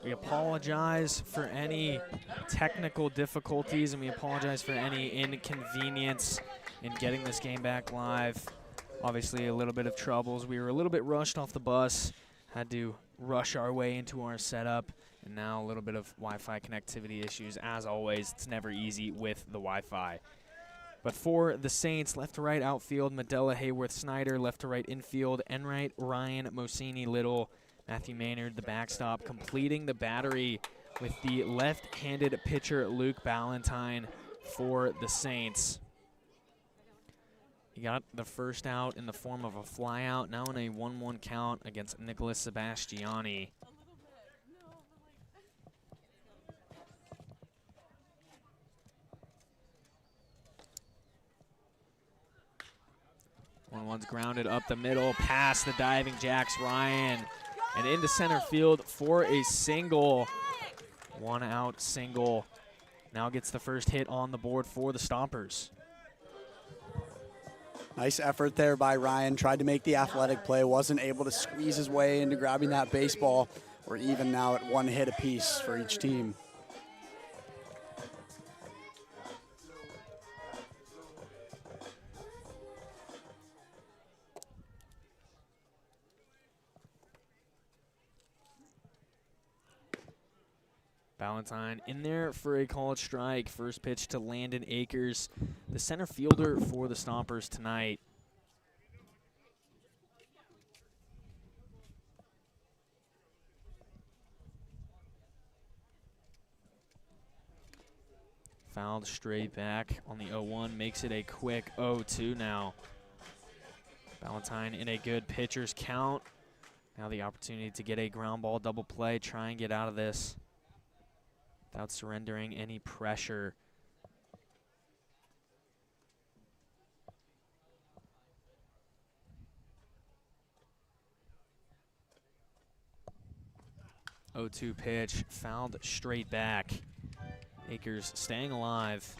We apologize for any technical difficulties, and we apologize for any inconvenience in getting this game back live. Obviously, a little bit of troubles. We were a little bit rushed off the bus, had to rush our way into our setup, and now a little bit of Wi-Fi connectivity issues. As always, it's never easy with the Wi-Fi. But for the Saints, left to right outfield, Medella, Hayworth, Snyder. Left to right infield, Enright, Ryan, Mosini, Little, Matthew Maynard, the backstop, completing the battery with the left-handed pitcher, Luke Ballantyne, for the Saints. He got the first out in the form of a flyout, now in a 1-1 count against Nicholas Sebastiani. One's grounded up the middle, past the diving Jax Ryan, and into center field for a single. 1-out single. Now gets the first hit on the board for the Stompers. Nice effort there by Ryan. Tried to make the athletic play, wasn't able to squeeze his way into grabbing that baseball. We're even now at 1 hit apiece for each team. Ballantyne in there for a called strike. First pitch to Landon Akers, the center fielder for the Stompers tonight. Fouled straight back on the 0-1, makes it a quick 0-2 now. Ballantyne in a good pitcher's count. Now the opportunity to get a ground ball double play, try and get out of this without surrendering any pressure. Oh-2 pitch, fouled straight back. Akers staying alive.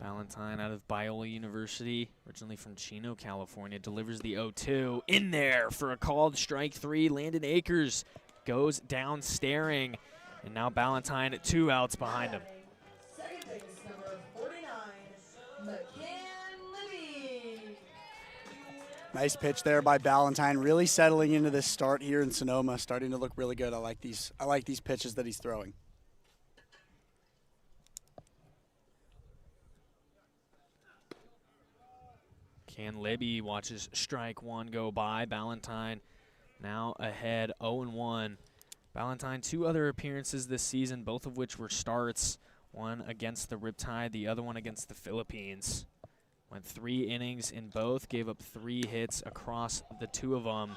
Ballantyne out of Biola University, originally from Chino, California, delivers the 0-2. In there for a called strike 3. Landon Akers goes down staring, and now Ballantyne at 2 outs behind him. Second base, number 49, McCann Libby. Nice pitch there by Ballantyne, really settling into this start here in Sonoma, starting to look really good. I like these pitches that he's throwing. McCann Libby watches strike 1 go by. Ballantyne now ahead 0-1. Ballantyne, 2 other appearances this season, both of which were starts. One against the Riptide, the other one against the Philippines. Went 3 innings in both, gave up 3 hits across the 2 of them.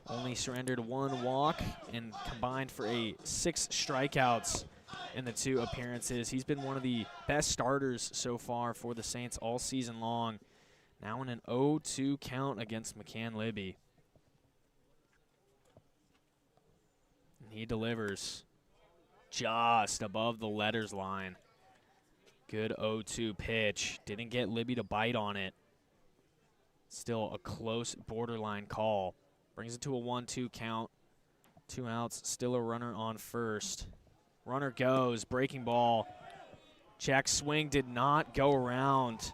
Only surrendered 1 walk and combined for 6 strikeouts in the 2 appearances. He's been one of the best starters so far for the Saints all season long. Now in an 0-2 count against McCann Libby. And he delivers just above the letters line. Good 0-2 pitch. Didn't get Libby to bite on it. Still a close borderline call. Brings it to a 1-2 count. 2 outs, still a runner on first. Runner goes, breaking ball. Check swing did not go around.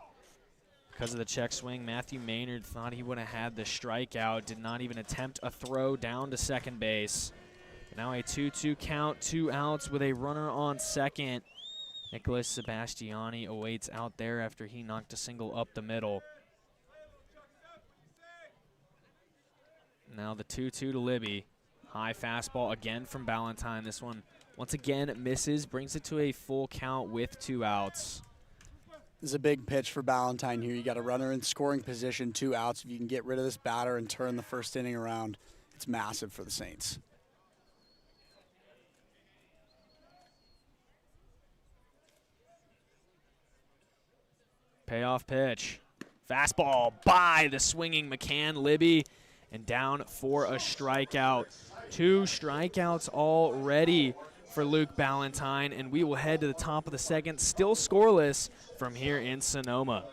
Because of the check swing, Matthew Maynard thought he would have had the strikeout, did not even attempt a throw down to second base. Now a 2-2 count, 2 outs with a runner on second. Nicholas Sebastiani awaits out there after he knocked a single up the middle. Now the 2-2 to Libby. High fastball again from Ballantyne. This one once again misses, brings it to a full count with 2 outs. This is a big pitch for Ballantyne here. You got a runner in scoring position, 2 outs. If you can get rid of this batter and turn the first inning around, it's massive for the Saints. Payoff pitch. Fastball by the swinging McCann Libby, and down for a strikeout. 2 strikeouts already for Luke Ballantyne, and we will head to the top of the second, still scoreless from here in Sonoma.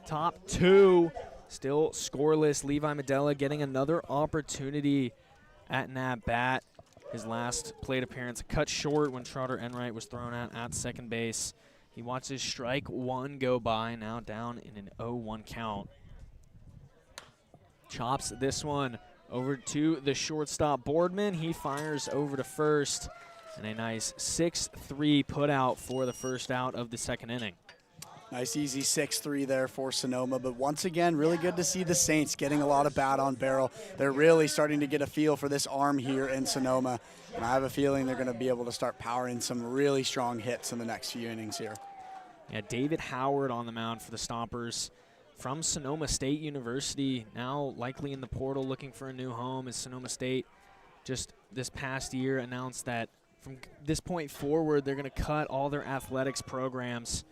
Top two, still scoreless. Levi Medella getting another opportunity at an at-bat. His last plate appearance cut short when Trotter Enright was thrown at second base. He watches strike one go by, now down in an 0-1 count. Chops this one over to the shortstop Boardman. He fires over to first, and a nice 6-3 put out for the first out of the second inning. Nice easy 6-3 there for Sonoma, but once again, really good to see the Saints getting a lot of bat on barrel. They're really starting to get a feel for this arm here in Sonoma, and I have a feeling they're going to be able to start powering some really strong hits in the next few innings here. Yeah, David Howard on the mound for the Stompers from Sonoma State University, now likely in the portal looking for a new home, as Sonoma State just this past year announced that from this point forward, they're going to cut all their athletics programs.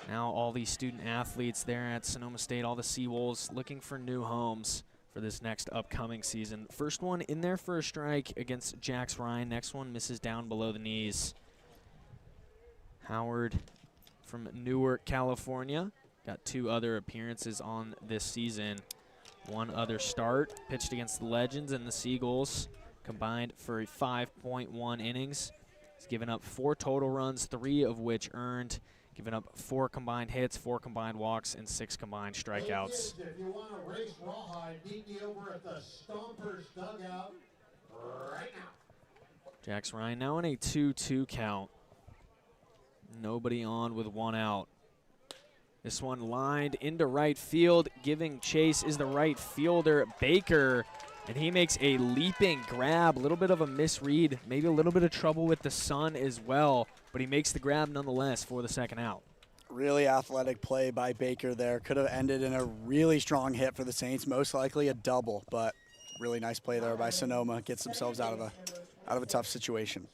Now all these student athletes there at Sonoma State, all the Seawolves, looking for new homes for this next upcoming season. First one in there for a strike against Jax Ryan. Next one misses down below the knees. Howard from Newark, California. Got 2 other appearances on this season. 1 other start. Pitched against the Legends and the Seagulls. Combined for 5.1 innings. He's given up 4 total runs, 3 of which earned. Given up 4 combined hits, 4 combined walks, and 6 combined strikeouts. Hey kids, if you want to race rawhide, meet me over at the Stompers dugout right now. Jax Ryan now in a 2-2 count. Nobody on with 1 out. This one lined into right field. Giving chase is the right fielder, Baker. And he makes a leaping grab, a little bit of a misread, maybe a little bit of trouble with the sun as well, but he makes the grab nonetheless for the second out. Really athletic play by Baker there. Could have ended in a really strong hit for the Saints, most likely a double, but really nice play there by Sonoma. Gets themselves out of a tough situation.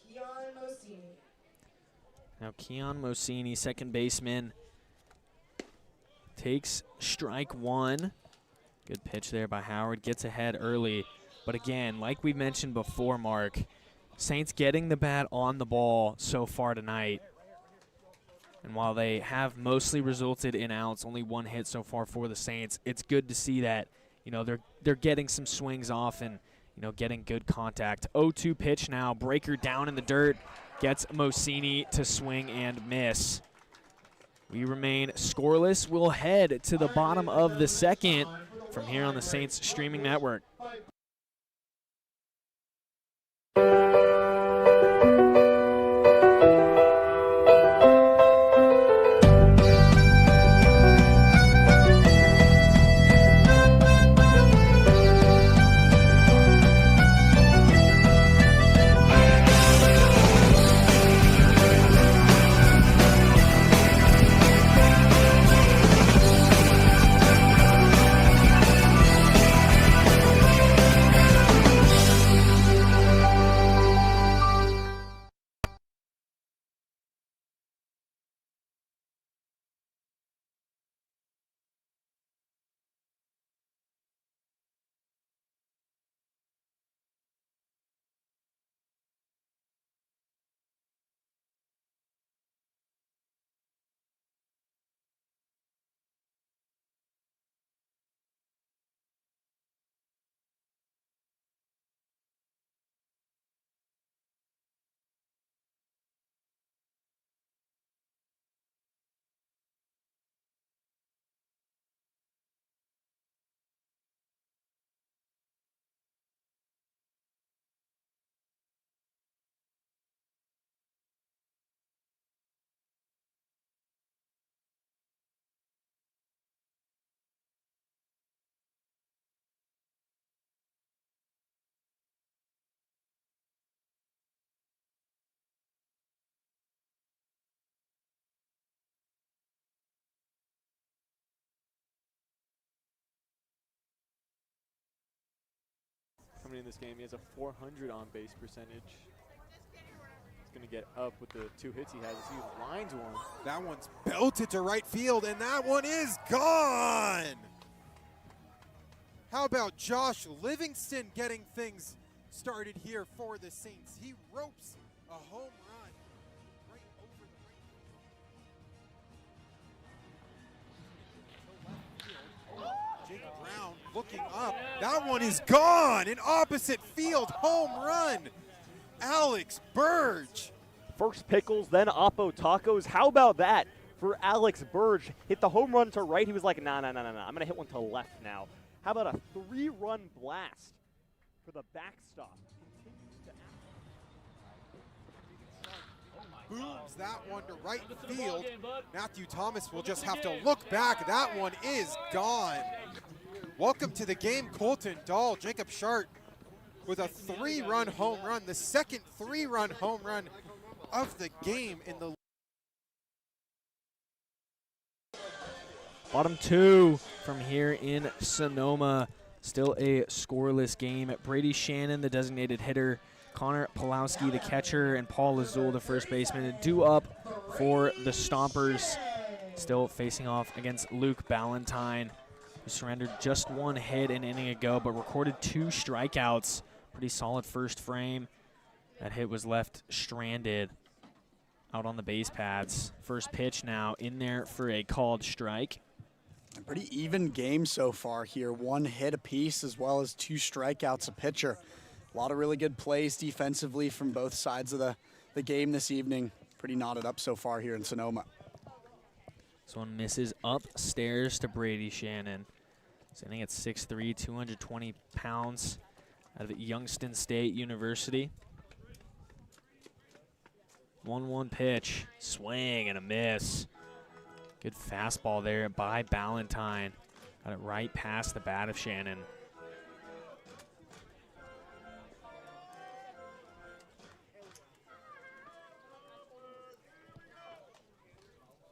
Now Keon Mosini, second baseman, takes strike 1. Good pitch there by Howard, gets ahead early. But again, like we mentioned before, Mark, Saints getting the bat on the ball so far tonight. And while they have mostly resulted in outs, only 1 hit so far for the Saints, it's good to see that, you know, they're getting some swings off and, you know, getting good contact. 0-2 pitch now, breaker down in the dirt, gets Mosini to swing and miss. We remain scoreless. We'll head to the bottom of the second from here on the Saints streaming network. coming in this game. He has a 400 on base percentage. He's going to get up with the 2 hits he has. He lines one. That one's belted to right field, and that one is gone. How about Josh Livingston getting things started here for the Saints? He ropes a home run right over the right field. Jake Brown looking up. That one is gone. An opposite field home run. Alex Burge. First pickles, then Oppo tacos. How about that for Alex Burge? Hit the home run to right. He was like, nah. I'm going to hit one to left now. How about a 3-run blast for the backstop? Booms that one to right field. Matthew Thomas will just have to look back. That one is gone. Welcome to the game, Colton Dahl. Jacob Shart with a 3-run home run, the second 3-run home run of the game in the Bottom 2 from here in Sonoma. Still a scoreless game. Brady Shannon, the designated hitter, Connor Pulowski, the catcher, and Paul Lazul, the first baseman, due up for the Stompers. Still facing off against Luke Ballantyne, who surrendered just 1 hit an inning ago, but recorded 2 strikeouts. Pretty solid first frame. That hit was left stranded out on the base pads. First pitch now in there for a called strike. A pretty even game so far here. 1 hit apiece as well as 2 strikeouts a pitcher. A lot of really good plays defensively from both sides of the game this evening. Pretty knotted up so far here in Sonoma. This one misses upstairs to Brady Shannon. Standing at 6'3", 220 pounds out of Youngstown State University. 1-1 pitch, swing and a miss. Good fastball there by Ballantyne. Got it right past the bat of Shannon.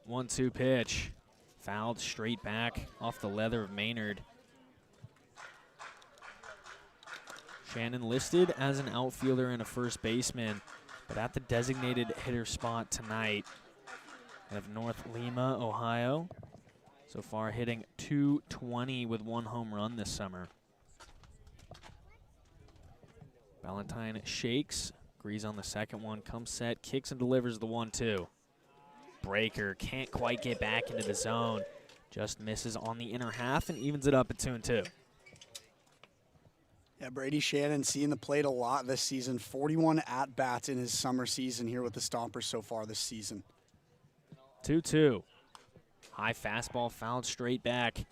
One-two pitch. Fouled straight back off the leather of Maynard. Shannon listed as an outfielder and a first baseman, but at the designated hitter spot tonight out of North Lima, Ohio. So far hitting .220 with 1 home run this summer. Ballantyne shakes, agrees on the second one, comes set, kicks and delivers the 1-2. Breaker can't quite get back into the zone. Just misses on the inner half and evens it up at 2-2. Yeah, Brady Shannon seeing the plate a lot this season. 41 at-bats in his summer season here with the Stompers so far this season. 2-2. High fastball fouled straight back.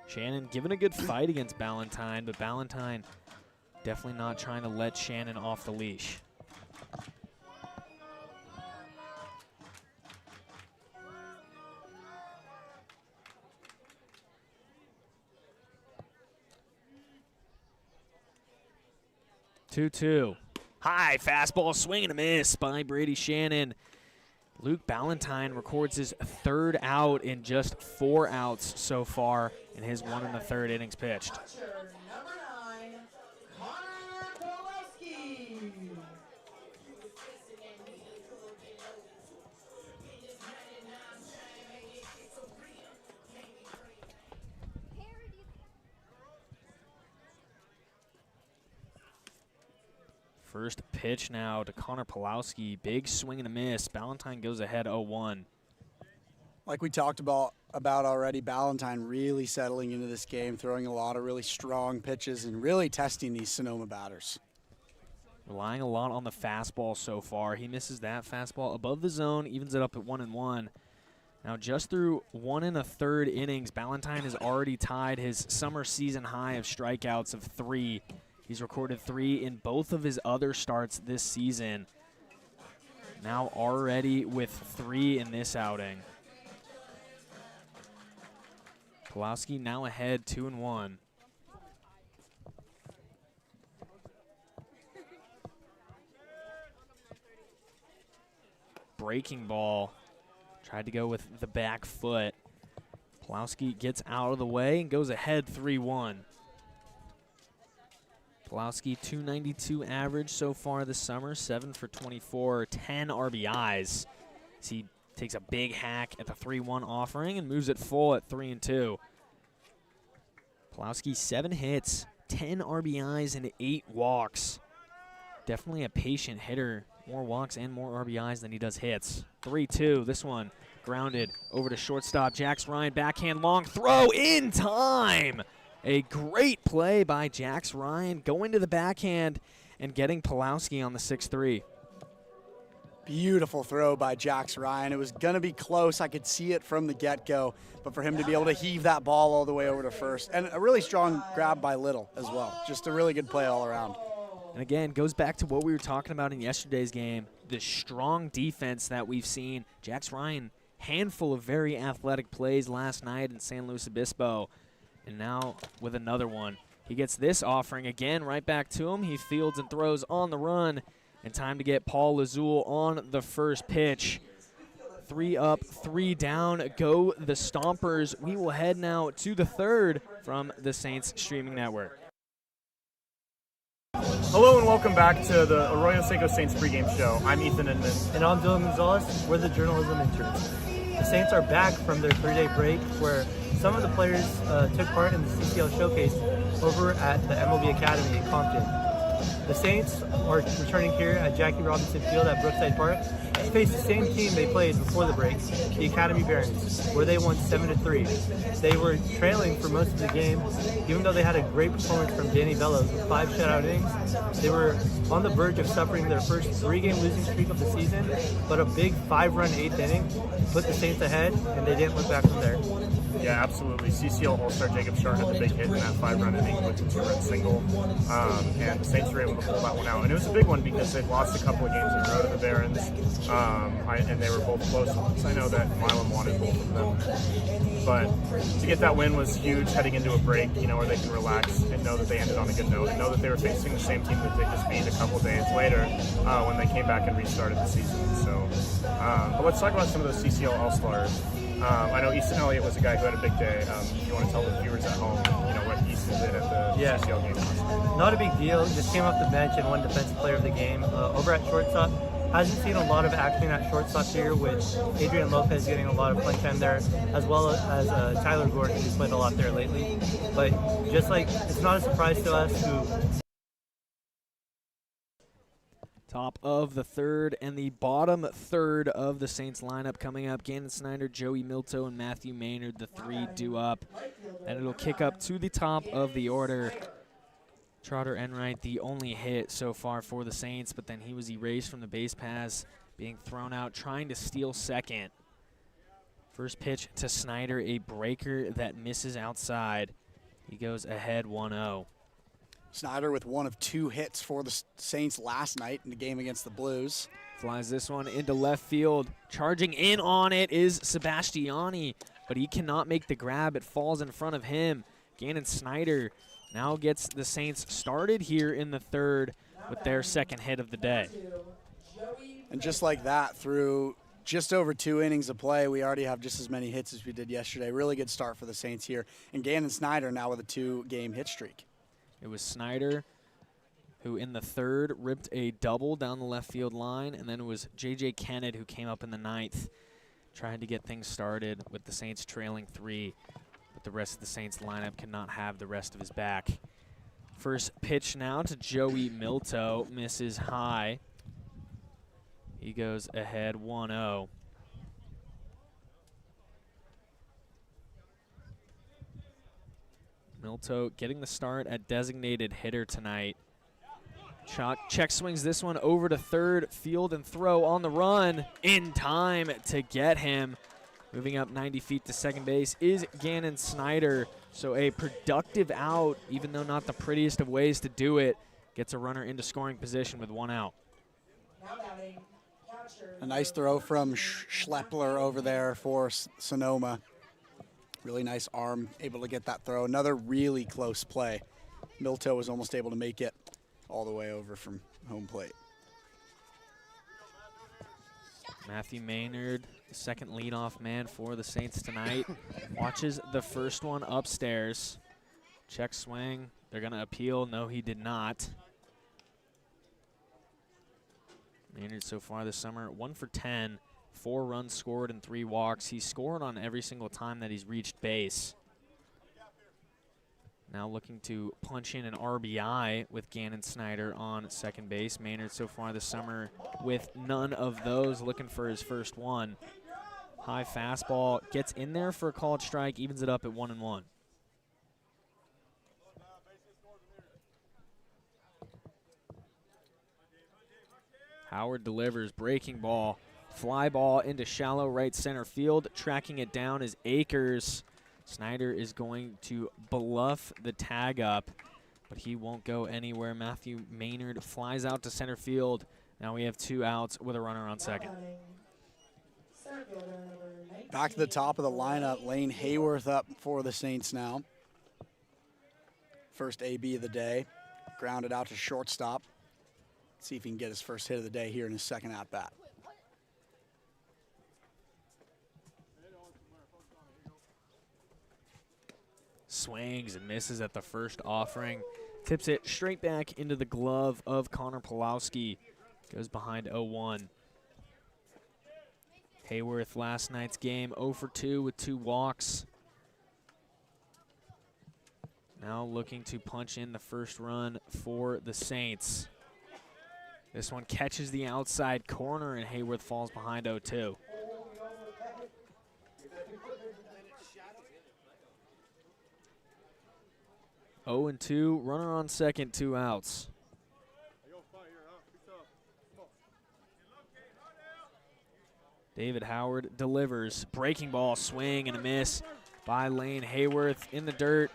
Shannon giving a good fight against Ballantyne, but Ballantyne definitely not trying to let Shannon off the leash. Two-two. High fastball swing and a miss by Brady Shannon. Luke Ballantyne records his 3rd out in just 4 outs so far in his 1 1/3 innings pitched. Catcher number 9, Connor Pulowski. First pitch now to Connor Pulowski. Big swing and a miss. Ballantyne goes ahead 0-1. Like we talked about already, Ballantyne really settling into this game, throwing a lot of really strong pitches and really testing these Sonoma batters. Relying a lot on the fastball so far. He misses that fastball above the zone, evens it up at 1-1. Now just through 1 1/3 innings, Ballantyne has already tied his summer season high of strikeouts of 3. He's recorded 3 in both of his other starts this season. Now already with 3 in this outing. Pulowski now ahead 2-1. Breaking ball. Tried to go with the back foot. Pulowski gets out of the way and goes ahead 3-1. Pulowski, 292 average so far this summer, 7 for 24, 10 RBIs. As he takes a big hack at the 3-1 offering and moves it full at 3-2. Pulowski, 7 hits, 10 RBIs, and 8 walks. Definitely a patient hitter. More walks and more RBIs than he does hits. 3-2, this one grounded over to shortstop. Jax Ryan, backhand long throw in time. A great play by Jax Ryan, going to the backhand and getting Pulowski on the 6-3. Beautiful throw by Jax Ryan. It was going to be close. I could see it from the get-go. But for him to be able to heave that ball all the way over to first. And a really strong grab by Little as well. Just a really good play all around. And again, goes back to what we were talking about in yesterday's game, the strong defense that we've seen. Jax Ryan, handful of very athletic plays last night in San Luis Obispo. And now with another one. He gets this offering again right back to him. He fields and throws on the run. And time to get Paul Lazul on the first pitch. 3 up, 3 down. Go the Stompers. We will head now to the third from the Saints streaming network. Hello and welcome back to the Arroyo Seco Saints pregame show. I'm Ethan Inman. And I'm Dylan Gonzalez. We're the journalism interns. The Saints are back from their 3-day break where some of the players took part in the CCL showcase over at the MLB Academy in Compton. The Saints are returning here at Jackie Robinson Field at Brookside Park to face the same team they played before the break, the Academy Barons, where they won 7-3. They were trailing for most of the game, even though they had a great performance from Danny Bellows with 5 shutout innings. They were on the verge of suffering their first 3-game losing streak of the season, but a big 5-run 8th inning put the Saints ahead, and they didn't look back from there. Yeah, absolutely. CCL All-Star Jacob Sharp had the big hit in that 5-run inning with the 2-run single, and the Saints were able to pull that one out. And it was a big one because they'd lost a couple of games in a row to the Barons, and they were both close ones. I know that Milan wanted both of them, but to get that win was huge heading into a break, where they can relax and know that they ended on a good note, and know that they were facing the same team that they just beat a couple days later when they came back and restarted the season. So, but let's talk about some of those CCL All-Stars. I know Easton Elliott was a guy who had a big day. If you want to tell the viewers at home, what Easton did at the CCL game last night. Not a big deal. Just came off the bench and won Defensive Player of the Game. Over at shortstop, hasn't seen a lot of action at shortstop here, with Adrian Lopez getting a lot of playing time there, as well as Tyler Gordon, who's played a lot there lately. But just like, it's not a surprise to us who... Top of the third and the bottom third of the Saints lineup coming up. Gannon Snyder, Joey Milto, and Matthew Maynard, the 3 due up. And it'll kick up to the top of the order. Trotter Enright, the only hit so far for the Saints, but then he was erased from the base paths, being thrown out, trying to steal second. First pitch to Snyder, a breaker that misses outside. He goes ahead 1-0. Snyder with 1 of 2 hits for the Saints last night in the game against the Blues. Flies this one into left field. Charging in on it is Sebastiani, but he cannot make the grab. It falls in front of him. Gannon Snyder now gets the Saints started here in the third with their second hit of the day. And just like that, through just over 2 innings of play, we already have just as many hits as we did yesterday. Really good start for the Saints here. And Gannon Snyder now with a 2-game hit streak. It was Snyder who in the third ripped a double down the left field line, and then it was J.J. Kennett who came up in the 9th, trying to get things started with the Saints trailing 3, but the rest of the Saints lineup cannot have the rest of his back. First pitch now to Joey Milto, misses high. He goes ahead 1-0. Milto getting the start at designated hitter tonight. Check swings this one over to third, field and throw on the run in time to get him. Moving up 90 feet to second base is Gannon Snyder. So a productive out, even though not the prettiest of ways to do it. Gets a runner into scoring position with 1 out. A nice throw from Schleppler over there for Sonoma. Really nice arm, able to get that throw. Another really close play. Milto was almost able to make it all the way over from home plate. Matthew Maynard, the second leadoff man for the Saints tonight, watches the first one upstairs. Check swing they're going to appeal. No, he did not. Maynard so far this summer, 1 for 10, 4 runs scored and 3 walks. He's scored on every single time that he's reached base. Now looking to punch in an RBI with Gannon Snyder on second base. Maynard so far this summer with none of those, looking for his first one. High fastball, gets in there for a called strike, evens it up at 1-1. Howard delivers, breaking ball, fly ball into shallow right center field. Tracking it down is Akers. Snyder is going to bluff the tag up, but he won't go anywhere. Matthew Maynard flies out to center field. Now we have 2 outs with a runner on second. Back to the top of the lineup, Lane Hayworth up for the Saints now. First AB of the day, grounded out to shortstop. See if he can get his first hit of the day here in his second at-bat. Swings and misses at the first offering. Tips it straight back into the glove of Connor Pulowski. Goes behind 0-1. Hayworth last night's game 0 for 2 with 2 walks. Now looking to punch in the first run for the Saints. This one catches the outside corner and Hayworth falls behind 0-2. Oh and 2, runner on second, 2 outs. David Howard delivers, breaking ball, swing and a miss by Lane Hayworth in the dirt,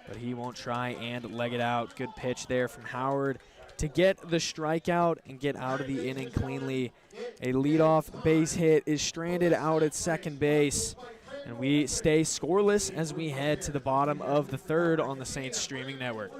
but he won't try and leg it out. Good pitch there from Howard to get the strikeout and get out of the inning cleanly. A leadoff base hit is stranded out at second base. And we stay scoreless as we head to the bottom of the third on the Saints streaming network.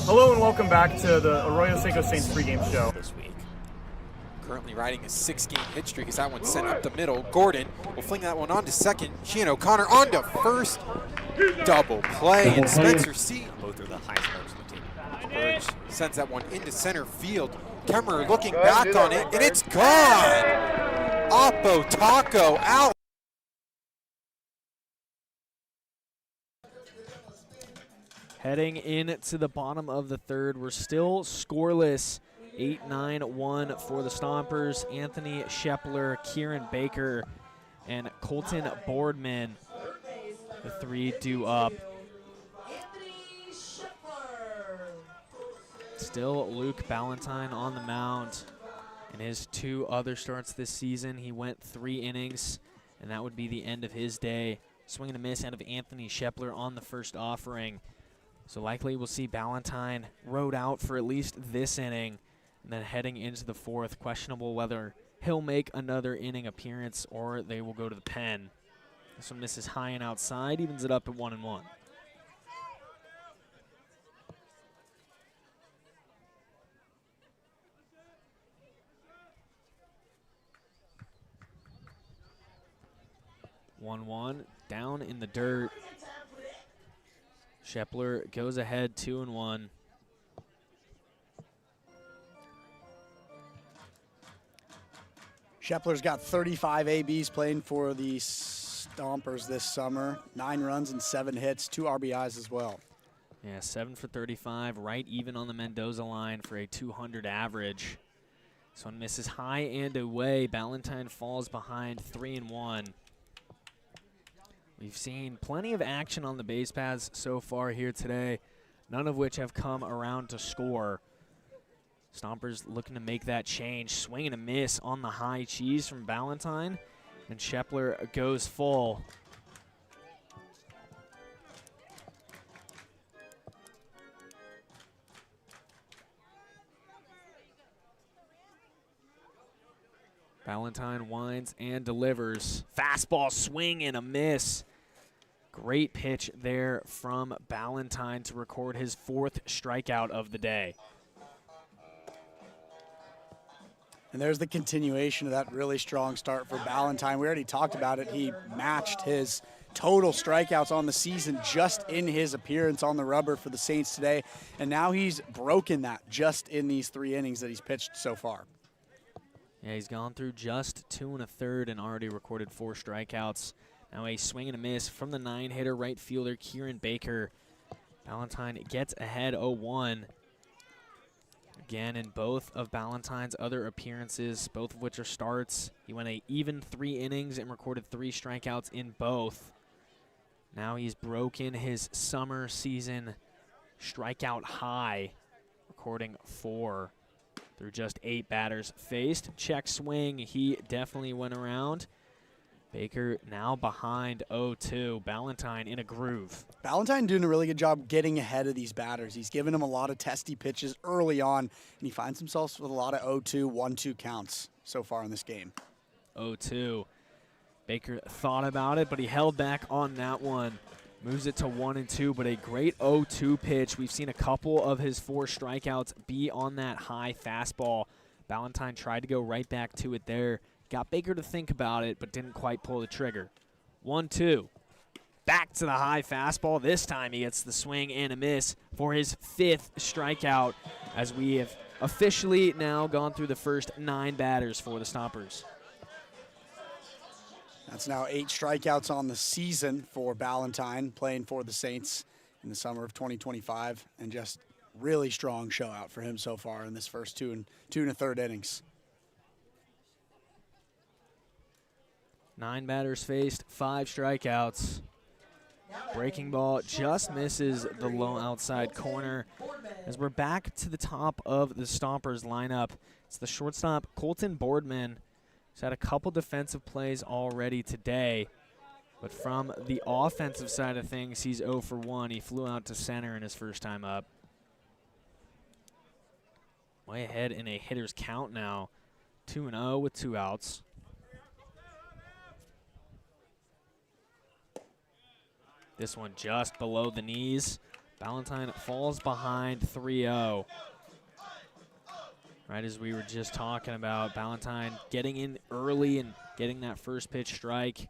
Hello and welcome back to the Arroyo Seco Saints pregame show. This week. Currently riding a 6-game hit streak as that one sent up the middle. Gordon will fling that one on to second. Sheehan O'Connor on to first. Double play, and Spencer C. Both are the highest marks of the team. Burge sends that one into center field. Kemmerer looking back on it, and it's gone! Oppo Taco out. Heading into the bottom of the third, we're still scoreless. 8-9-1 for the Stompers. Anthony Shepler, Kieran Baker, and Colton Boardman. The 3 due up. Still Luke Ballantyne on the mound. In his 2 other starts this season, he went 3 innings, and that would be the end of his day. Swing and a miss out of Anthony Shepler on the first offering. So likely we'll see Ballantyne rode out for at least this inning. And then heading into the 4th, questionable whether he'll make another inning appearance or they will go to the pen. This one misses high and outside, evens it up at 1-1. Down in the dirt. Shepler goes ahead 2-1. Shepler's got 35 ABs playing for the Stompers this summer. 9 runs and 7 hits, 2 RBIs as well. Yeah, 7 for 35, right even on the Mendoza line for a 200 average. This one misses high and away. Ballantyne falls behind 3-1. We've seen plenty of action on the base paths so far here today, none of which have come around to score. Stompers looking to make that change. Swing and a miss on the high cheese from Ballantyne, and Shepler goes full. Ballantyne winds and delivers. Fastball swing and a miss. Great pitch there from Ballantyne to record his 4th strikeout of the day. And there's the continuation of that really strong start for Ballantyne. We already talked about it. He matched his total strikeouts on the season just in his appearance on the rubber for the Saints today. And now he's broken that just in these 3 innings that he's pitched so far. Yeah, he's gone through just 2 1/3 and already recorded 4 strikeouts. Now a swing and a miss from the 9-hitter right fielder, Kieran Baker. Ballantyne gets ahead 0-1. Again, in both of Ballantyne's other appearances, both of which are starts, he went a even 3 innings and recorded 3 strikeouts in both. Now he's broken his summer season strikeout high, recording 4 through just 8 batters faced. Check swing, he definitely went around. Baker now behind 0-2. Ballantyne in a groove. Ballantyne doing a really good job getting ahead of these batters. He's given them a lot of testy pitches early on, and he finds himself with a lot of 0-2, 1-2 counts so far in this game. 0-2. Baker thought about it, but he held back on that one. Moves it to 1-2, but a great 0-2 pitch. We've seen a couple of his 4 strikeouts be on that high fastball. Ballantyne tried to go right back to it there. Got Baker to think about it, but didn't quite pull the trigger. 1-2. Back to the high fastball. This time he gets the swing and a miss for his 5th strikeout, as we have officially now gone through the first 9 batters for the Stompers. That's now 8 strikeouts on the season for Ballantyne, playing for the Saints in the summer of 2025, and just really strong show out for him so far in this first 2 1/3 innings. 9 batters faced, 5 strikeouts. Breaking ball just misses the low outside corner. As we're back to the top of the Stompers lineup, it's the shortstop Colton Boardman. He's had a couple defensive plays already today, but from the offensive side of things, he's 0 for 1. He flew out to center in his first time up. Way ahead in a hitter's count now. 2-0 with 2 outs. This one just below the knees. Ballantyne falls behind 3-0. Right as we were just talking about, Ballantyne getting in early and getting that first pitch strike.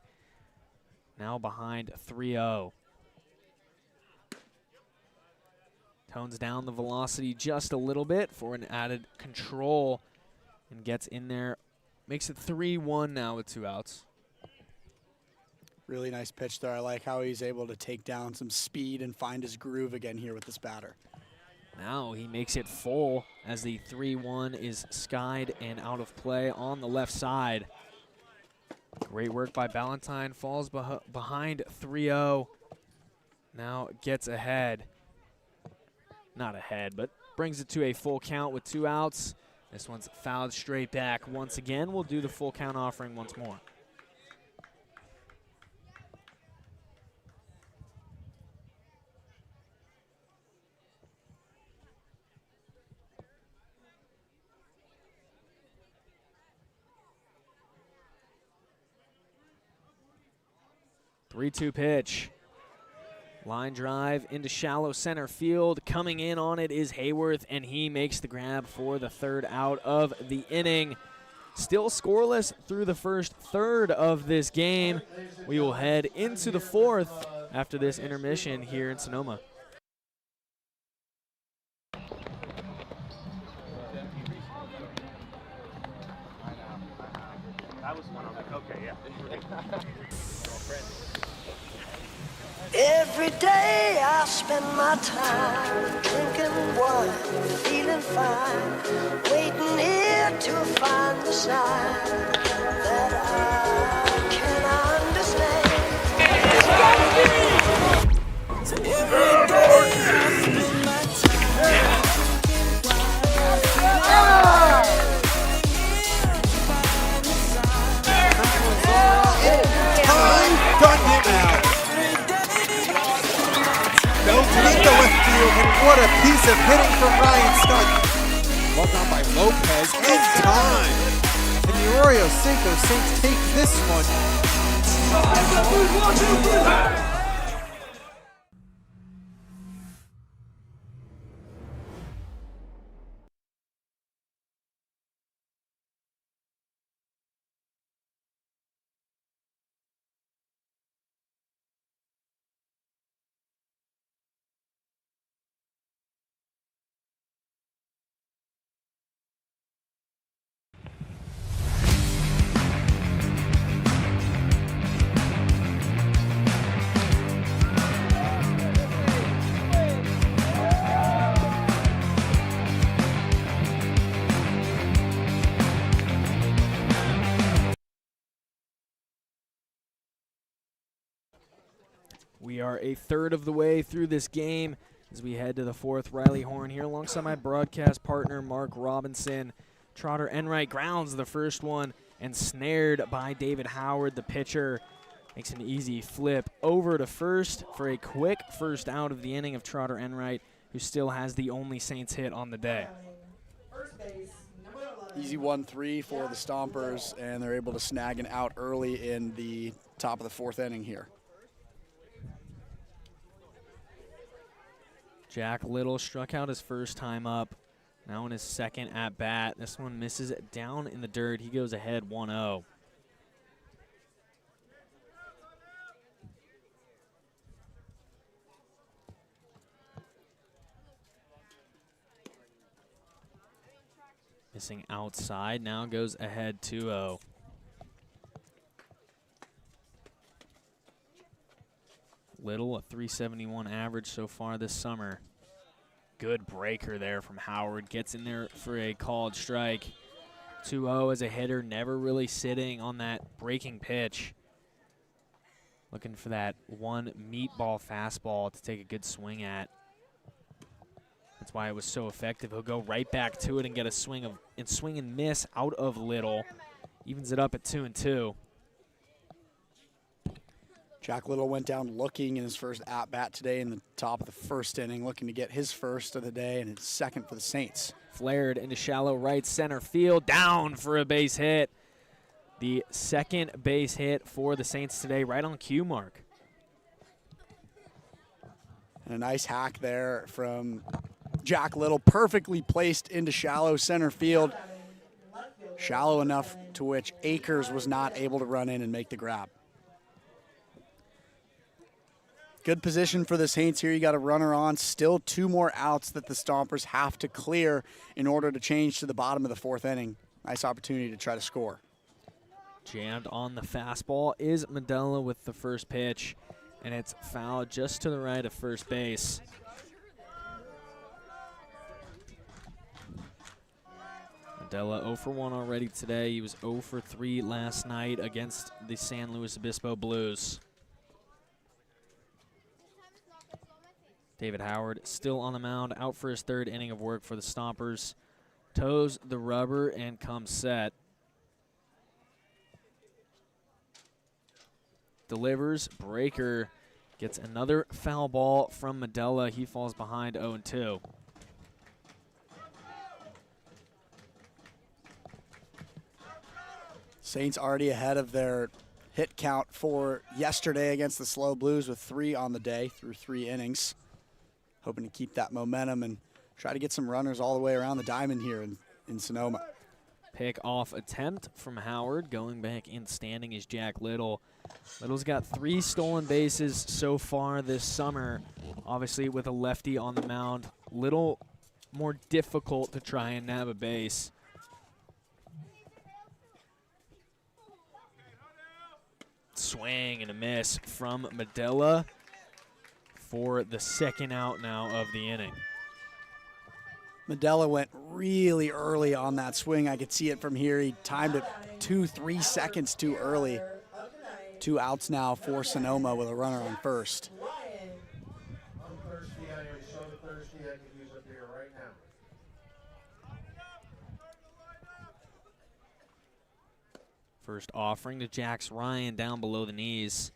Now behind 3-0. Tones down the velocity just a little bit for an added control and gets in there. Makes it 3-1 now with 2 outs. Really nice pitch there. I like how he's able to take down some speed and find his groove again here with this batter. Now he makes it full as the 3-1 is skied and out of play on the left side. Great work by Ballantyne. Falls behind 3-0. Now gets ahead. Not ahead, but brings it to a full count with 2 outs. This one's fouled straight back. Once again, we'll do the full count offering once more. Three-two pitch. Line drive into shallow center field. Coming in on it is Hayworth, and he makes the grab for the 3rd out of the inning. Still scoreless through the first 1/3 of this game. We will head into the 4th after this intermission here in Sonoma. That was one of them. Okay, yeah. Every day I spend my time drinking wine, feeling fine, waiting here to find the sign that I can understand. So every day I spend my time drinking wine, feeling Got him out. Bell to hit the left field, and what a piece of hitting from Ryan Stunt. Well done by Lopez in time. And the Arroyo Cinco Saints take this one. We are a third of the way through this game as we head to the fourth. Riley Horn here alongside my broadcast partner, Mark Robinson. Trotter Enright grounds the first one and snared by David Howard, the pitcher. Makes an easy flip over to first for a quick first out of the inning of Trotter Enright, who still has the only Saints hit on the day. Easy 1-3 for the Stompers, and they're able to snag an out early in the top of the fourth inning here. Jack Little struck out his first time up. Now in his second at bat. This one misses it down in the dirt. He goes ahead 1-0. Missing outside. Now goes ahead 2-0. Little, a 371 average so far this summer. Good breaker there from Howard. Gets in there for a called strike. 2-0 as a hitter, never really sitting on that breaking pitch. Looking for that one meatball fastball to take a good swing at. That's why it was so effective. He'll go right back to it and get a swing and miss out of Little. Evens it up at 2-2. Jack Little went down looking in his first at-bat today in the top of the first inning, looking to get his first of the day and his second for the Saints. Flared into shallow right center field, down for a base hit. The second base hit for the Saints today, right on cue, Mark. And a nice hack there from Jack Little, perfectly placed into shallow center field. Shallow enough to which Akers was not able to run in and make the grab. Good position for the Saints here. You got a runner on. Still 2 more outs that the Stompers have to clear in order to change to the bottom of the fourth inning. Nice opportunity to try to score. Jammed on the fastball is Medella with the first pitch, and it's fouled just to the right of first base. Medella 0 for 1 already today. He was 0 for 3 last night against the San Luis Obispo Blues. David Howard still on the mound, out for his third inning of work for the Stompers. Toes the rubber and comes set. Delivers, breaker, gets another foul ball from Medella. He falls behind 0-2. Saints already ahead of their hit count for yesterday against the Slow Blues with 3 on the day through 3 innings. Hoping to keep that momentum and try to get some runners all the way around the diamond here in Sonoma. Pick off attempt from Howard. Going back in standing is Jack Little. Little's got 3 stolen bases so far this summer. Obviously with a lefty on the mound, little more difficult to try and nab a base. Swing and a miss from Medella. for the second out now of the inning. Medella went really early on that swing. I could see it from here. He timed it 2-3 seconds too early. 2 outs now for Sonoma with a runner on first. I'm thirsty. I am so thirsty. I could use a beer right now. First offering to Jax Ryan down below the knees.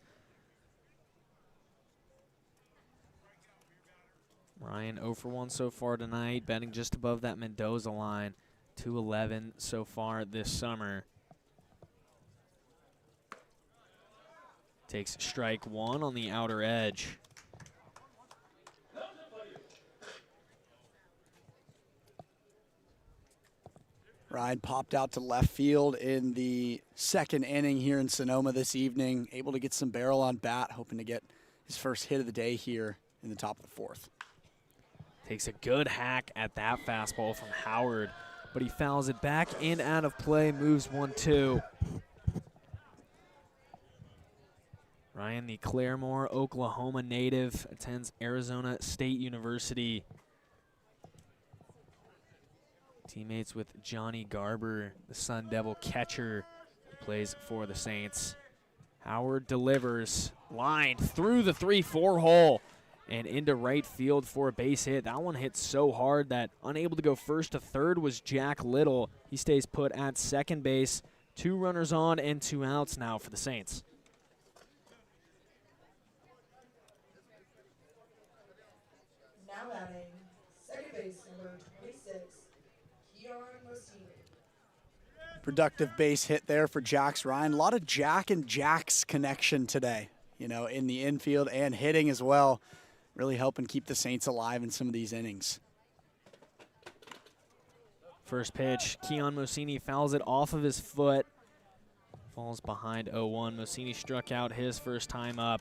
Ryan 0 for 1 so far tonight, batting just above that Mendoza line. 211 so far this summer. Takes strike 1 on the outer edge. Ryan popped out to left field in the second inning here in Sonoma this evening, able to get some barrel on bat, hoping to get his first hit of the day here in the top of the fourth. Takes a good hack at that fastball from Howard, but he fouls it back in out of play, moves 1-2. Ryan, the Claremore, Oklahoma native, attends Arizona State University. Teammates with Johnny Garber, the Sun Devil catcher, who plays for the Saints. Howard delivers, lined through the 3-4 hole and into right field for a base hit. That one hit so hard that unable to go first to third was Jack Little. He stays put at second base. 2 runners on and 2 outs now for the Saints. Now batting, second base number 26, Keon Mosini. Productive base hit there for Jax Ryan. A lot of Jack and Jax connection today, you know, in the infield and hitting as well. Really helping keep the Saints alive in some of these innings. First pitch, Keon Mosini fouls it off of his foot. Falls behind 0-1. Mosini struck out his first time up.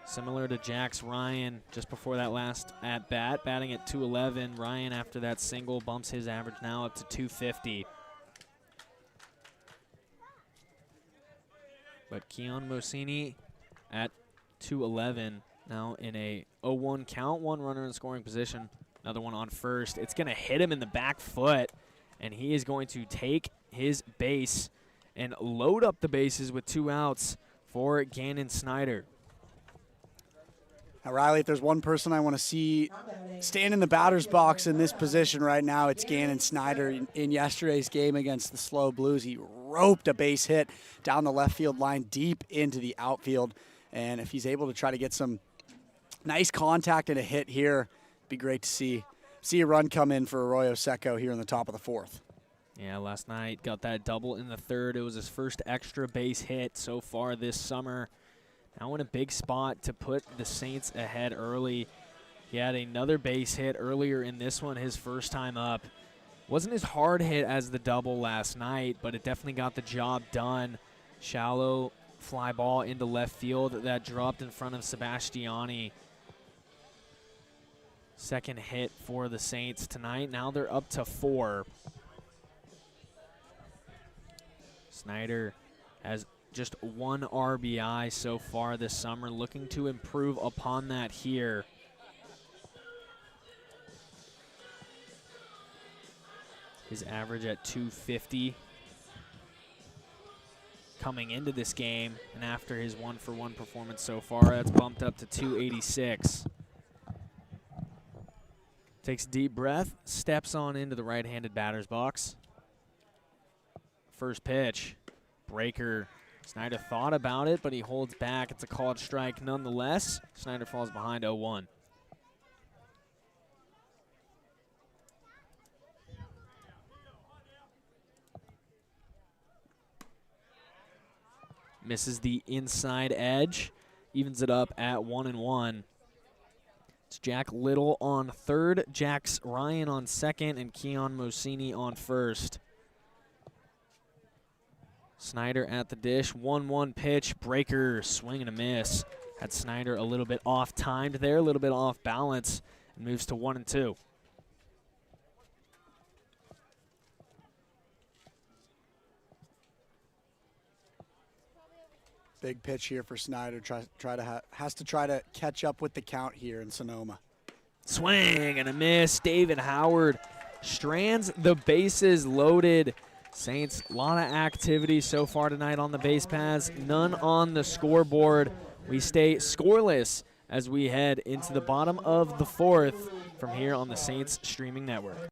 Similar to Jax Ryan just before that last at-bat, batting at 211. Ryan, after that single, bumps his average now up to 250. But Keon Mosini at 211, now in a 0-1 count, 1 runner in scoring position, another one on first. It's going to hit him in the back foot, and he is going to take his base and load up the bases with 2 outs for Gannon Snyder. Now, Riley, if there's one person I want to see stand in the batter's box in this position right now, it's Gannon Snyder. In yesterday's game against the Slow Blues, he roped a base hit down the left field line deep into the outfield. And if he's able to try to get some nice contact and a hit here, it'd be great to see a run come in for Arroyo Seco here in the top of the fourth. Yeah, last night got that double in the third. It was his first extra base hit so far this summer. Now in a big spot to put the Saints ahead early. He had another base hit earlier in this one, his first time up. Wasn't as hard hit as the double last night, but it definitely got the job done. Shallow fly ball into left field that dropped in front of Sebastiani. Second hit for the Saints tonight. Now they're up to 4. Snyder has just 1 RBI so far this summer, looking to improve upon that here. His average at 250 coming into this game, and after his 1-for-1 performance so far, that's bumped up to 286. Takes a deep breath, steps on into the right-handed batter's box. First pitch, breaker. Snyder thought about it, but he holds back. It's a called strike nonetheless. Snyder falls behind 0-1. Misses the inside edge, evens it up at 1-1. It's Jack Little on third, Jax Ryan on second, and Keon Mosini on first. Snyder at the dish, 1-1 pitch, breaker, swing and a miss. Had Snyder a little bit off-timed there, a little bit off balance, and moves to 1-2. Big pitch here for Snyder. Has to try to catch up with the count here in Sonoma. Swing and a miss. David Howard strands the bases loaded. Saints, a lot of activity so far tonight on the base paths. None on the scoreboard. We stay scoreless as we head into the bottom of the fourth from here on the Saints streaming network.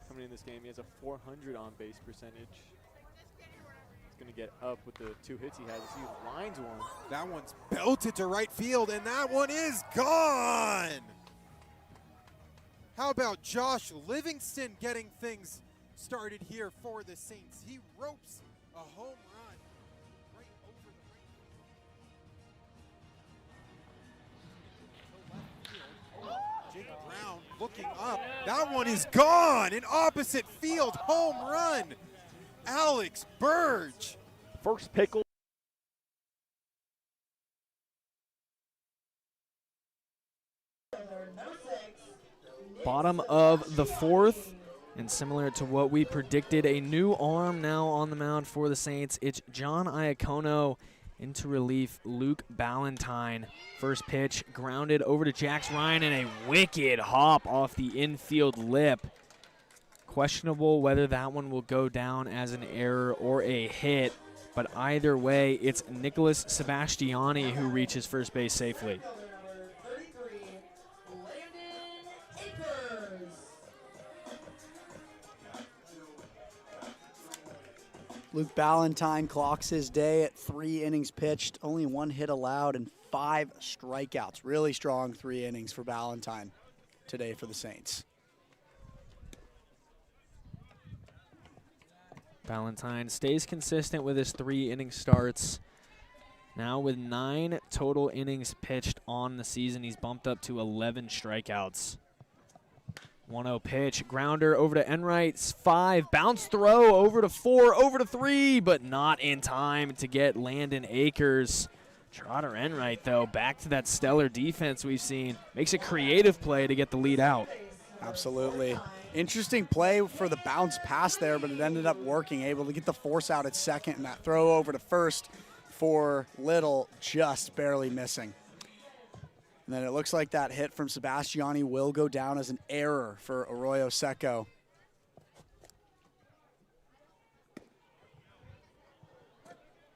Coming in this game, he has a 400 on base percentage. He's going to get up with the 2 hits he has. He lines one. That one's belted to right field, and that one is gone. How about Josh Livingston getting things started here for the Saints? He ropes a home run right over the right field. Jake Brown looking up. That one is gone. An opposite field home run. Alex Burge. First pickle. Bottom of the fourth, and similar to what we predicted, a new arm now on the mound for the Saints. It's John Iacono. Into relief, Luke Ballantyne. First pitch grounded over to Jax Ryan, and a wicked hop off the infield lip. Questionable whether that one will go down as an error or a hit, but either way, it's Nicholas Sebastiani who reaches first base safely. Luke Ballantyne clocks his day at 3 innings pitched, only 1 hit allowed, and 5 strikeouts. Really strong 3 innings for Ballantyne today for the Saints. Ballantyne stays consistent with his 3 inning starts. Now with 9 total innings pitched on the season, he's bumped up to 11 strikeouts. 1-0 pitch, grounder over to Enright's 5, bounce throw over to 4, over to 3, but not in time to get Landon Akers. Trotter Enright, though, back to that stellar defense we've seen. Makes a creative play to get the lead out. Absolutely. Interesting play for the bounce pass there, but it ended up working, able to get the force out at second, and that throw over to first for Little just barely missing. And then it looks like that hit from Sebastiani will go down as an error for Arroyo Seco.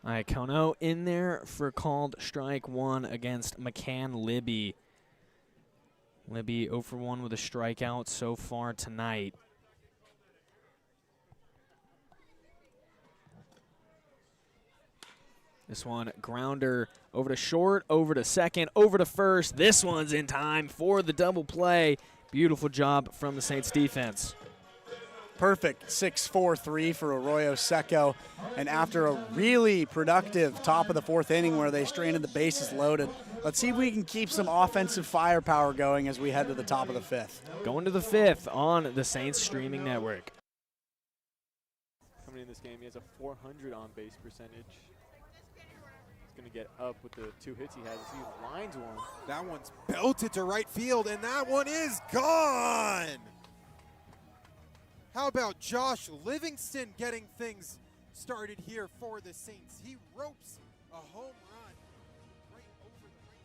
Iacono in there for called strike 1 against McCann Libby. Libby 0 for 1 with a strikeout so far tonight. This one, grounder over to short, over to second, over to first. This one's in time for the double play. Beautiful job from the Saints defense. perfect 6-4-3 for Arroyo Seco. And after a really productive top of the fourth inning where they stranded the bases loaded, let's see if we can keep some offensive firepower going as we head to the top of the fifth. Going to the fifth on the Saints streaming network. Coming in this game, he has a 400 on base percentage. He's going to get up with the 2 hits he has. He lines one. That one's belted to right field, and that one is gone. How about Josh Livingston getting things started here for the Saints? He ropes a home run right over the right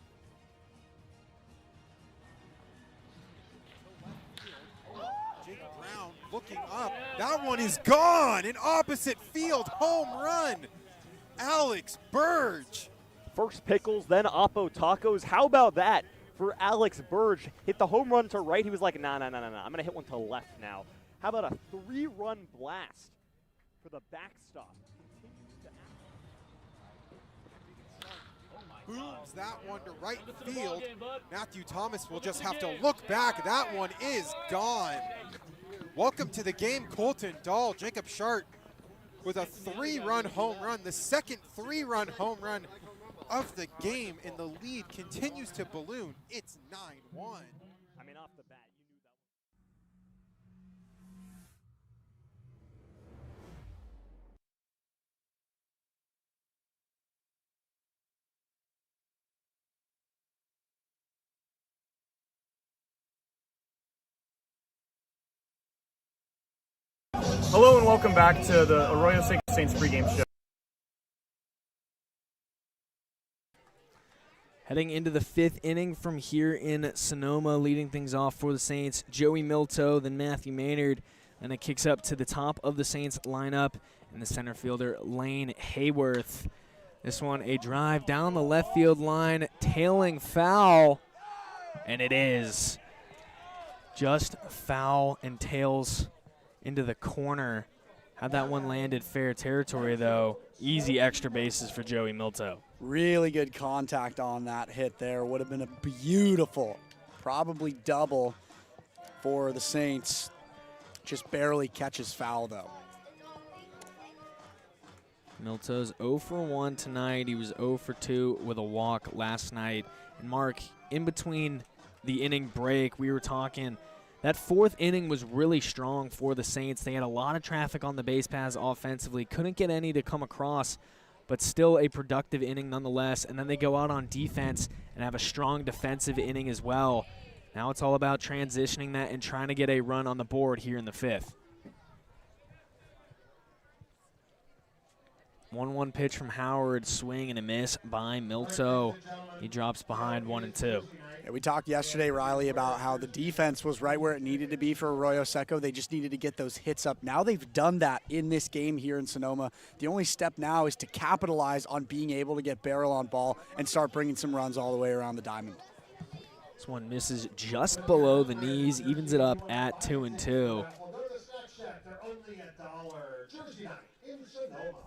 field. Jake Brown looking up. That one is gone. An opposite field home run. Alex Burge. First pickles, then Oppo tacos. How about that for Alex Burge? Hit the home run to right. He was like, nah. I'm going to hit one to left now. How about a 3-run blast for the backstop? Booms that one to right field. Matthew Thomas will just have to look back. That one is gone. Welcome to the game, Colton Dahl. Jacob Shart with a 3-run home run, the second 3-run home run of the game, and the lead continues to balloon. It's 9-1. I mean, off the bat, you knew that one. Hello and welcome back to the Arroyo Seco Saints pregame show. Heading into the fifth inning from here in Sonoma, leading things off for the Saints, Joey Milto, then Matthew Maynard, and it kicks up to the top of the Saints lineup, and the center fielder, Lane Hayworth. This one, a drive down the left field line, tailing foul, and it is just foul and tails into the corner. Had that one landed fair territory, though, easy extra bases for Joey Milto. Really good contact on that hit there. Would have been a beautiful, probably double for the Saints. Just barely catches foul, though. Milto's 0 for 1 tonight. He was 0 for 2 with a walk last night. And Mark, in between the inning break, we were talking, that fourth inning was really strong for the Saints. They had a lot of traffic on the base paths offensively. Couldn't get any to come across, but still a productive inning nonetheless. And then they go out on defense and have a strong defensive inning as well. Now it's all about transitioning that and trying to get a run on the board here in the fifth. 1-1 pitch from Howard, swing and a miss by Milto. He drops behind 1-2. Yeah, we talked yesterday, Riley, about how the defense was right where it needed to be for Arroyo Seco. They just needed to get those hits up. Now they've done that in this game here in Sonoma. The only step now is to capitalize on being able to get barrel on ball and start bringing some runs all the way around the diamond. This one misses just below the knees, evens it up at 2-2. We'll go to the snack shack. They're only $1. Jersey night in Sonoma.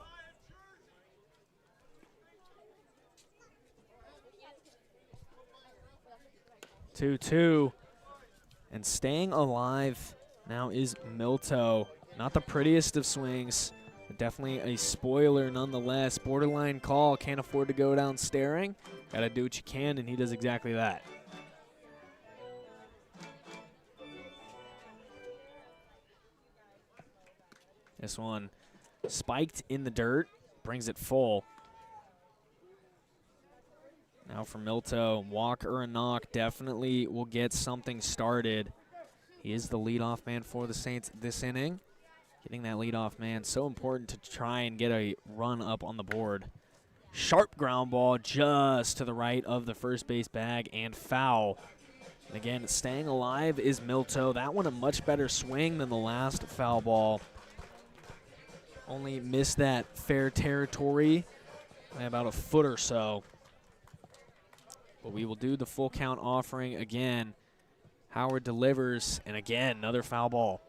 2-2. And staying alive now is Milto. Not the prettiest of swings, but definitely a spoiler nonetheless. Borderline call. Can't afford to go down staring. Got to do what you can, and he does exactly that. This one spiked in the dirt, brings it full. Now for Milto, walk or a knock, definitely will get something started. He is the leadoff man for the Saints this inning. Getting that leadoff man, so important to try and get a run up on the board. Sharp ground ball just to the right of the first base bag and foul. And again, staying alive is Milto. That one a much better swing than the last foul ball. Only missed that fair territory by about a foot or so. But we will do the full count offering again. Howard delivers, and again, another foul ball.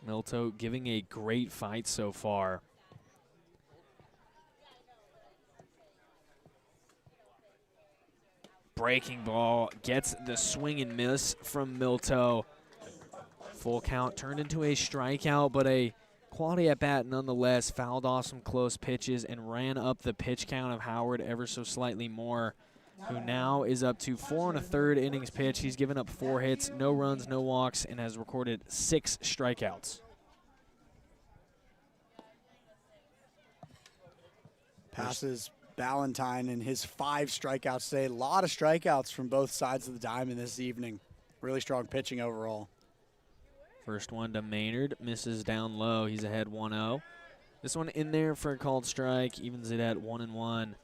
Milto giving a great fight so far. breaking ball gets the swing and miss from Milto. Full count turned into a strikeout, but a quality at bat nonetheless. Fouled off some close pitches and ran up the pitch count of Howard ever so slightly more, who now is up to 4 1/3 innings pitched. He's given up 4 hits, no runs, no walks, and has recorded 6 strikeouts. Passes Ballantyne in his 5 strikeouts today. A lot of strikeouts from both sides of the diamond this evening. Really strong pitching overall. First one to Maynard, misses down low. He's ahead 1-0. This one in there for a called strike, evens it at 1-1.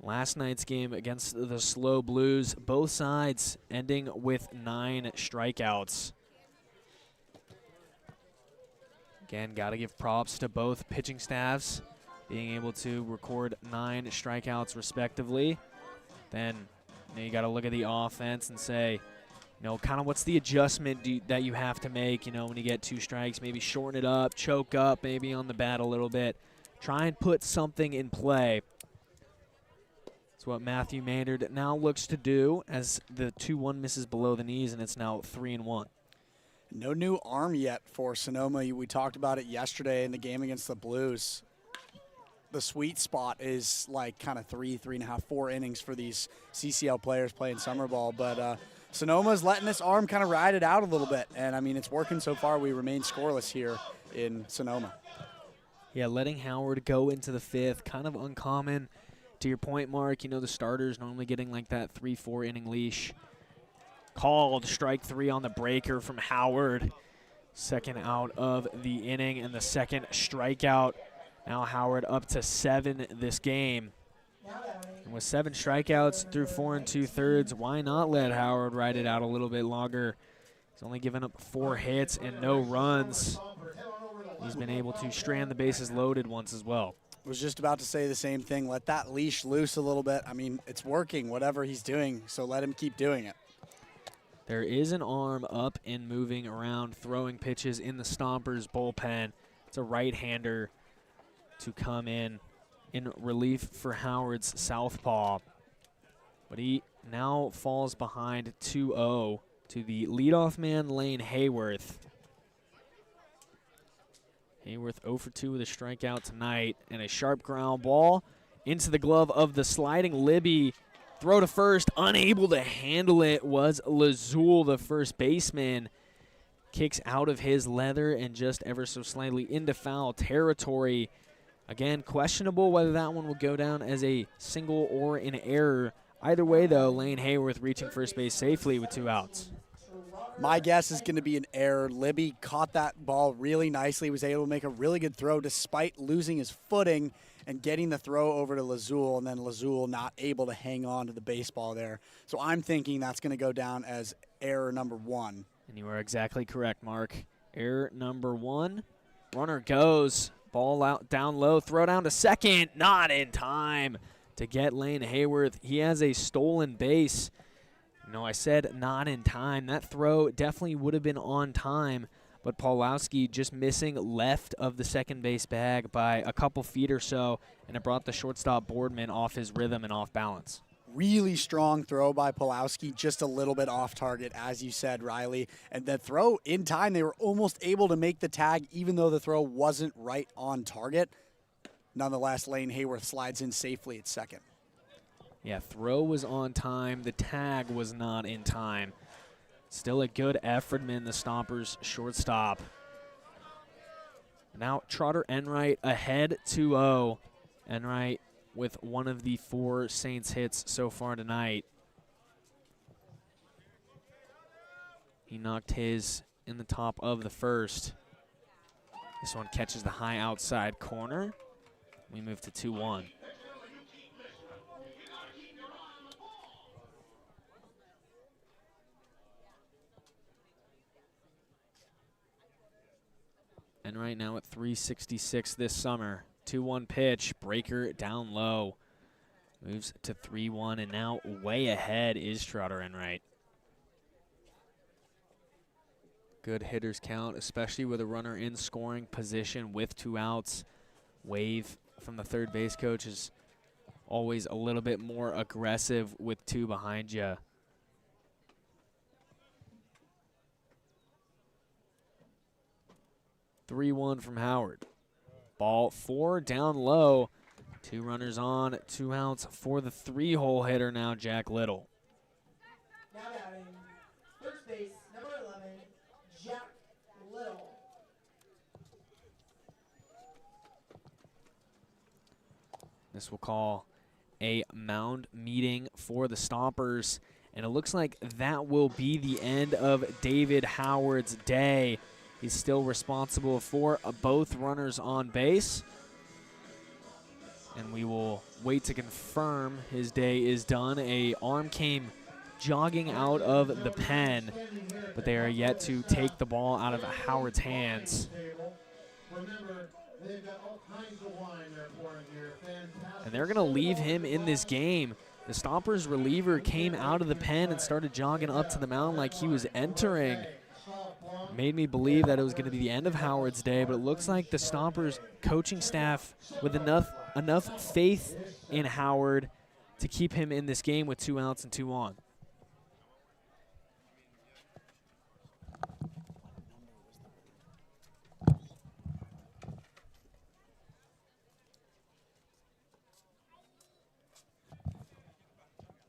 Last night's game against the Slow Blues, both sides ending with 9 strikeouts. Again, got to give props to both pitching staffs, being able to record 9 strikeouts respectively. Then you got to look at the offense and say, kind of what's the adjustment that you have to make, when you get 2 strikes, maybe shorten it up, choke up maybe on the bat a little bit. Try and put something in play. That's what Matthew Maynard now looks to do as the 2-1 misses below the knees, and it's now 3-1. No new arm yet for Sonoma. We talked about it yesterday in the game against the Blues. The sweet spot is like kind of 3.5, 4 innings for these CCL players playing summer ball, but Sonoma's letting this arm kind of ride it out a little bit, and I mean, it's working so far. We remain scoreless here in Sonoma. Yeah, letting Howard go into the 5th, kind of uncommon. To your point, Mark, the starters normally getting like that 3-4 inning leash. Called strike 3 on the breaker from Howard. Second out of the inning and the second strikeout. Now Howard up to 7 this game. And with 7 strikeouts through 4 2/3, why not let Howard ride it out a little bit longer? He's only given up 4 hits and no runs. He's been able to strand the bases loaded once as well. Was just about to say the same thing. Let that leash loose a little bit. I mean, it's working, whatever he's doing, so let him keep doing it. There is an arm up and moving around, throwing pitches in the Stompers bullpen. It's a right-hander to come in relief for Howard's southpaw. But he now falls behind 2-0 to the leadoff man, Lane Hayworth. Hayworth 0 for 2 with a strikeout tonight, and a sharp ground ball into the glove of the sliding Libby. Throw to first, unable to handle it was Lazul, the first baseman. Kicks out of his leather and just ever so slightly into foul territory. Again, questionable whether that one will go down as a single or an error. Either way, though, Lane Hayworth reaching first base safely with 2 outs. My guess is going to be an error. Libby caught that ball really nicely, was able to make a really good throw despite losing his footing and getting the throw over to Lazul, and then Lazul not able to hang on to the baseball there. So I'm thinking that's going to go down as error number 1. And you are exactly correct, Mark. Error number 1. Runner goes. Ball out down low. Throw down to second. Not in time to get Lane Hayworth. He has a stolen base. I said not in time. That throw definitely would have been on time, but Pawlowski just missing left of the second base bag by a couple feet or so, and it brought the shortstop Boardman off his rhythm and off balance. Really strong throw by Pawlowski, just a little bit off target, as you said, Riley. And that throw in time, they were almost able to make the tag, even though the throw wasn't right on target. Nonetheless, Lane Hayworth slides in safely at second. Yeah, throw was on time. The tag was not in time. Still a good Efferman, the Stompers shortstop. Now Trotter Enright ahead 2-0. Enright with one of the 4 Saints hits so far tonight. He knocked his in the top of the first. This one catches the high outside corner. We move to 2-1. And right now at 366 this summer. 2-1 pitch, breaker down low. Moves to 3-1, and now way ahead is Trotter Enright. Good hitters count, especially with a runner in scoring position with 2 outs. Wave from the third base coach is always a little bit more aggressive with 2 behind you. (3-1) from Howard. Ball 4 down low. 2 runners on, 2 outs for the 3-hole hitter now, Jack Little. Now batting, first base, number 11, Jack Little. This will call a mound meeting for the Stompers, and it looks like that will be the end of David Howard's day. He's still responsible for both runners on base, and we will wait to confirm his day is done. A arm came jogging out of the pen, but they are yet to take the ball out of Howard's hands. And they're going to leave him in this game. The Stompers reliever came out of the pen and started jogging up to the mound like he was entering. Made me believe that it was going to be the end of Howard's day, but it looks like the Stompers coaching staff with enough faith in Howard to keep him in this game with 2 outs and 2 on.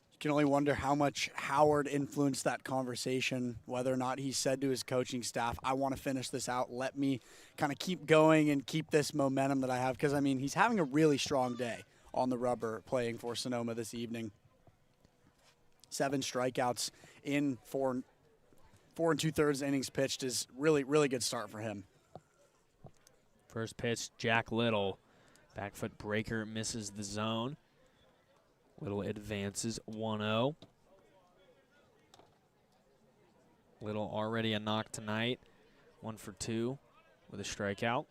You can only wonder how much Howard influenced that conversation, whether or not he said to his coaching staff, I want to finish this out. Let me kind of keep going and keep this momentum that I have. Because, I mean, he's having a really strong day on the rubber playing for Sonoma this evening. 7 strikeouts in 4 2/3 innings pitched is really, really good start for him. First pitch, Jack Little. Back foot breaker misses the zone. Little advances 1-0. Little already a knock tonight. 1 for 2 with a strikeout.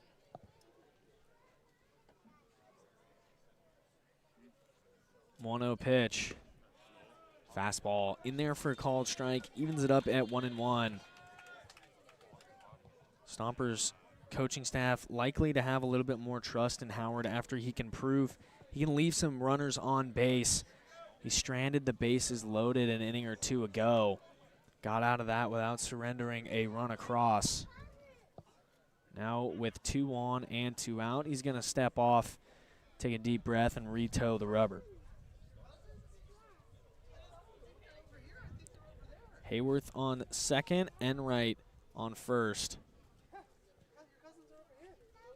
One-0 pitch. Fastball in there for a called strike. Evens it up at 1-1. Stompers coaching staff likely to have a little bit more trust in Howard after he can prove he can leave some runners on base. He stranded the bases loaded an inning or 2 ago. Got out of that without surrendering a run across. Now with 2 on and 2 out, he's going to step off, take a deep breath, and re-toe the rubber. Hayworth on second, Enright on first.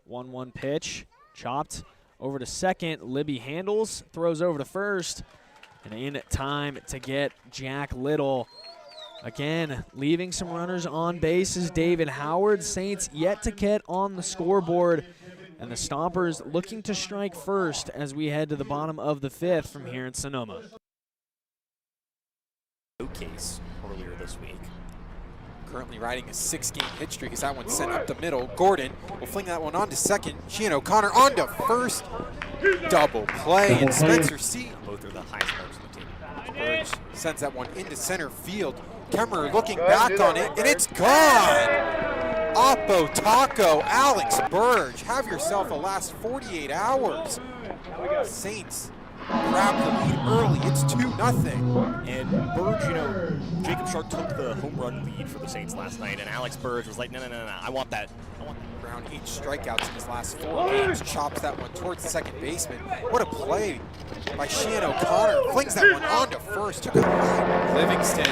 1-1 pitch, chopped over to second. Libby handles, throws over to first, and in time to get Jack Little. Again, leaving some runners on base is David Howard. Saints yet to get on the scoreboard, and the Stompers looking to strike first as we head to the bottom of the 5th from here in Sonoma. Showcase earlier this week. Currently riding a 6-game hit streak as that one sent up the middle. Gordon will fling that one on to second. Sheehan O'Connor on to first. Double play, and Spencer C. Both are the highest marks on the team. Burge sends that one into center field. Kemmerer looking back on it, and it's gone. Oppo Taco, Alex Burge, have yourself a last 48 hours. Saints grab the lead early. It's 2-0. And Burge, you know, Jacob Shark took the home run lead for the Saints last night, and Alex Burge was like, no, I want that. Around 8 strikeouts in his last 4 games. Chops that one towards the second baseman. What a play by Sheehan O'Connor. Flings that one on to first. Took a Livingston.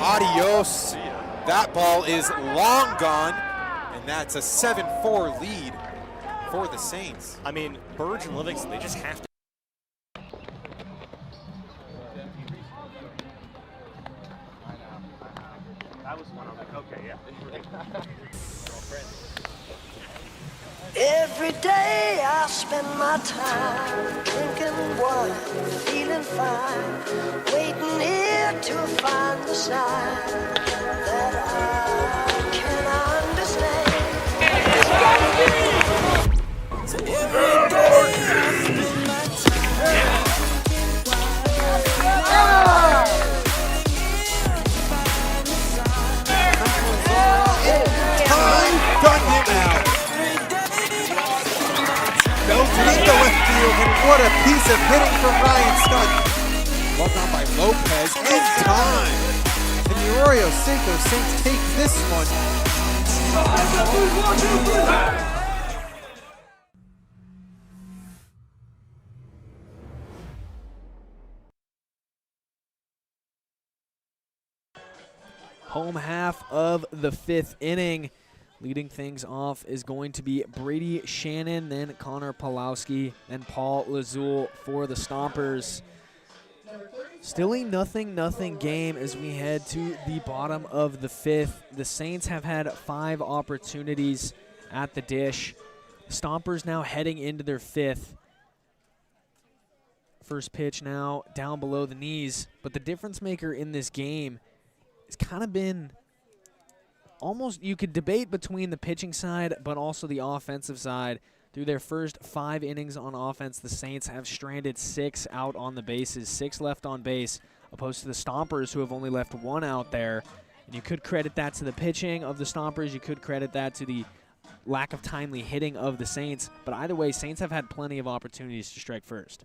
Adios. That ball is long gone, and that's a 7-4 lead for the Saints. I mean, Burge and Livingston, they just have to. That was one of them. Okay, yeah. Every day I spend my time drinking wine, feeling fine, waiting here to find the sign that I can understand. So every day I spend my time. Gun him out. No to the left field. What a piece of hitting from Ryan Studd. Well done by Lopez in time. And the Arroyo Seco Saints take this one. Home half of the 5th inning. Leading things off is going to be Brady Shannon, then Connor Pawlowski, then Paul Lazul for the Stompers. Still a nothing game as we head to the bottom of the 5th. The Saints have had 5 opportunities at the dish. Stompers now heading into their 5th. First pitch now down below the knees, but the difference maker in this game has kind of been almost, you could debate between the pitching side but also the offensive side. Through their first 5 innings on offense, the Saints have stranded 6 out on the bases, 6 left on base, opposed to the Stompers, who have only left 1 out there. And you could credit that to the pitching of the Stompers. You could credit that to the lack of timely hitting of the Saints. But either way, Saints have had plenty of opportunities to strike first.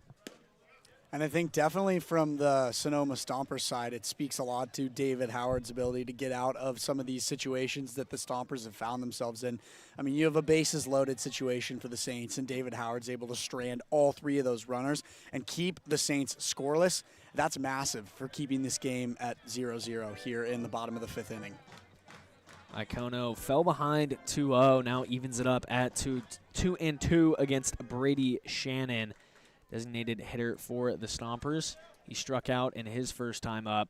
And I think definitely from the Sonoma Stompers side, it speaks a lot to David Howard's ability to get out of some of these situations that the Stompers have found themselves in. I mean, you have a bases loaded situation for the Saints, and David Howard's able to strand all 3 of those runners and keep the Saints scoreless. That's massive for keeping this game at 0-0 here in the bottom of the 5th inning. Iacono fell behind 2-0, now evens it up at 2-2 against Brady Shannon, designated hitter for the Stompers. He struck out in his first time up.